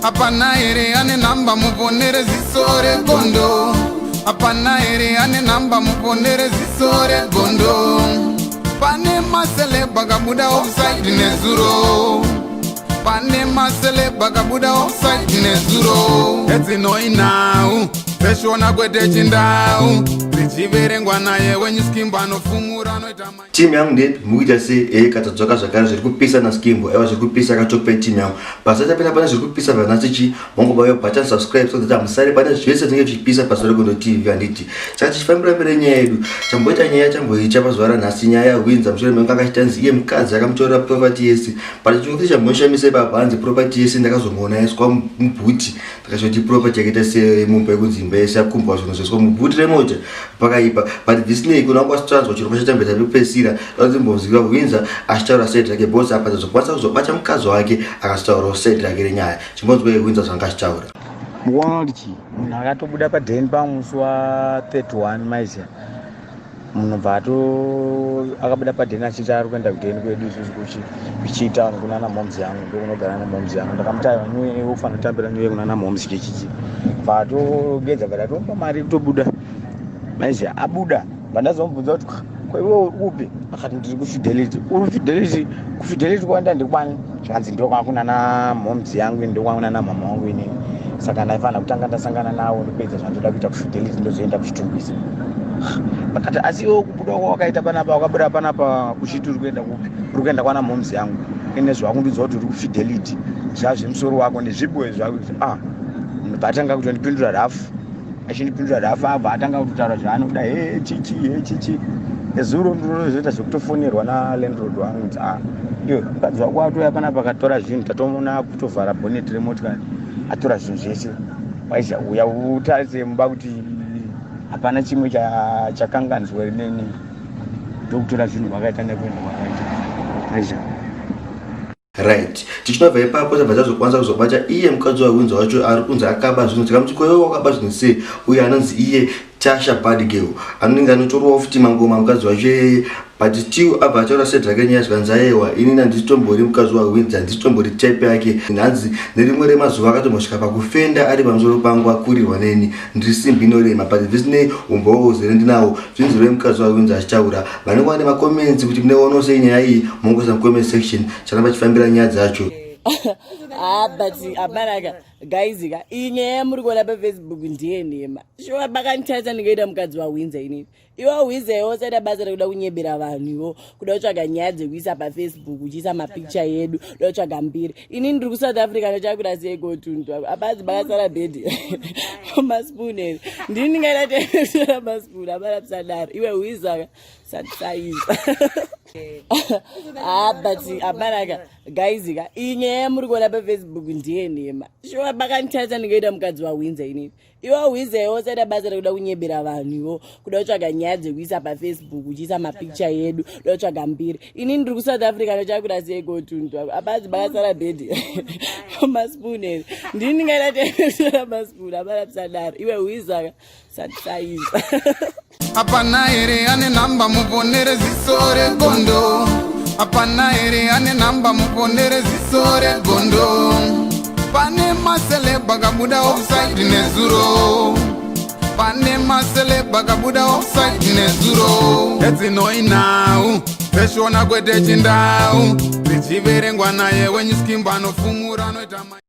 Hapana ere ane namba muponere zisore gondo. Hapana ere ane namba muponere zisore gondo. Pane masele bagabuda offside nezuro. Pane masele bagabuda offside nezuro. Eti no inau Peshona kwete chindau Zichiverengwa naye wenye skimba no fumura no itama. Timu yangu ndi mukuja se katadzoka zvakare zviri kupisa na skimbo eva zviri kupisa katope timu yangu pasata pena pana zviri kupisa vanasichi mongo bayo button subscribe so that musare pana zvese zvinenge zvichipisa paSoregondo TV anditi saka tichifambira mberi nyaya yedu chamboita nyaya chamboicha pazuva ranhasi nyaya yaWindsor mushure mengu akachitanzi iye mukadzi akamutorera property yese pati chikuti chamboshamise pabhanzi property yese ndakazomuona yaiswa mubhuti takashoti property yakaita semumba yekunzimba yese yakumbwa zvinhu zviswa mubhuti remota pakaipa but visinei kuna kwasitranzwa chirongwa chatambeta pepesira lazimbonzira Windsor achitaura side rake boss apa zvokwanisa kuzobata mukadzi wake akasitaura side rake renyaya chimbonzwa Windsor zvanga achitaura muwanolichi munhu akatobuda padheni pamusi wa31 maizia munhu bvato akabuda padheni achiti ari kuenda kudheni kwedu isusu kuchiita kunana momzi yangu ndokunogara namomzi yangu ndakamutaiwa nyuwe ufana kutambira nyuwe kunana momzi chichichi bvatogedza bvatatomba mari kutobuda maizia abuda vandazomubvunza kuti kwaiwe upi akati ndiri kufidelity uri fidelity kufidelity kwanda ndikwani zvanzi ndokwakunana momzi yangu ndokwakunana mama wangu inini saka ndaifana kutanga ndasangana nawo ndopedza zvandoda kuita kufidelity ndozoenda kuchitumbisa akati asi iwo kubuda kwawakaita panapa wakabuda panapa kuchiti uri kuenda kupi uri kuenda kwana momzi yangu ine zvakundidzwa kuti uri kufidelity zvazvemusoro wako nezvibwe zvako bvatanga kuti ndipindura rafu achindipindura rafu abva atanga kutaura zvaanoda chichi ezuro ndinozoita zvekutofonerwa nalandlord wangu iyo mukadzi wako atoya panapa akatora zvinhu tatomona kutovhara bonnet remotikari atora zvinhu zvese waizha uya utarise mumba kuti hapana chimwe chakanganzwa rineni ndokutora zvinhu kwakaita nekuenda kwakaita aizha right tichinobva ipapo tabva tazokwanisa kuzobata iye mukadzi waWindsor wacho ari kunzi akaba zvinhu tikamuti kwewe wakaba zvinhu sei uye anonzi iye Tasha Badgirl anenge anotorwa futi mangoma mukadzi wacho but still abva ataura side rake nyaya zvanzi aiwa inini handisitombori mukadzi waWindsor handisitombori type yake nhanzi nerimwe remazuva akatombosvika pakufenda ari pamusoro pangu akurirwa neni ndiri simbi inorema but visinei umbawo uzere ndinawo zvinziro yemukadzi waWindsor achitaura vanenge vane makomments kuti muneono sei nyaya iyi mongoisa mucomment section chanamba chifambira nyaya dzacho but abaraka guys inyaya muri kuona paFacebook ndiye nhema shuwa bakanithatha ndingaita mukadzi waWindsor inini iwo Windsor yosaita basa rekuda kunyebera vanhu iwo kuda kutsvaga nyaya dzekuisa paFacebook uchiisa mapicture yedu kuda kutsvaga mbiri inini ndiri kuSouth Africa ndochakuda seekotundwa apazi bakasara bhedhi maspoon ere ndini ndingaita teesora maspoon abarapsadaro iwe Windsor satisaiza but abaraka guys inyaya muri kuona paFacebook ndiye nhema shuwa bakanithatha ndingaita mukadzi waWindsor inini iwo Windsor yosaita basa rekuda kunyebera vanhu iwo kuda kutsvaga nyaya dzekuisa paFacebook uchiisa mapicture yedu kuda kutsvaga mbiri inini ndiri kuSouth Africa ndochakuda seekotundwa apazi bakasara bhedhi maspoon ere ndini ndingaita teesora maspoon abarapsadaro iwe Windsor satisaiza Hapana ere ane namba muponere zisore gondo. Hapana ere ane namba muponere zisore gondo. Pane masele bagabuda offside nezuro. Pane masele bagabuda offside nezuro. Eti no inau Peshona kwete chindau Zichiverengwa naye wenye skimba no fumura no itama.